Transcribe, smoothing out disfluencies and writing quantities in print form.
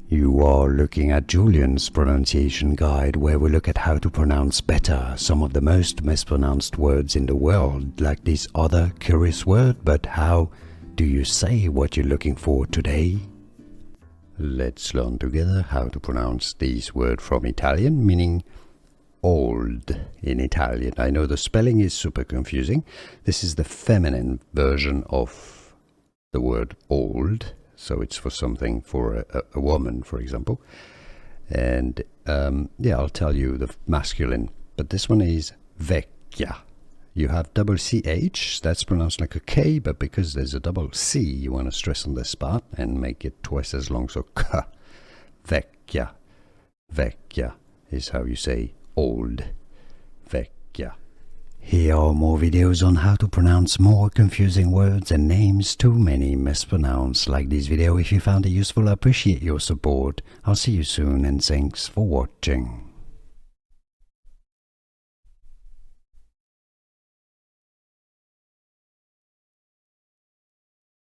You are looking at Julian's pronunciation guide, where we look at how to pronounce better some of the most mispronounced words in the world, like this other curious word. But how do you say what you're looking for today? Let's learn together how to pronounce this word from Italian, meaning old in Italian. I know the spelling is super confusing. This is the feminine version of the word old. So it's for something for a woman, for example. And yeah, I'll tell you the masculine. But this one is vecchia. You have double CH, that's pronounced like a K, but because there's a double C, you want to stress on this part and make it twice as long, so K. Vecchia. Vecchia is how you say old. Vecchia. Here are more videos on how to pronounce more confusing words and names too many mispronounced. Like this video if you found it useful. I appreciate your support. I'll see you soon and thanks for watching.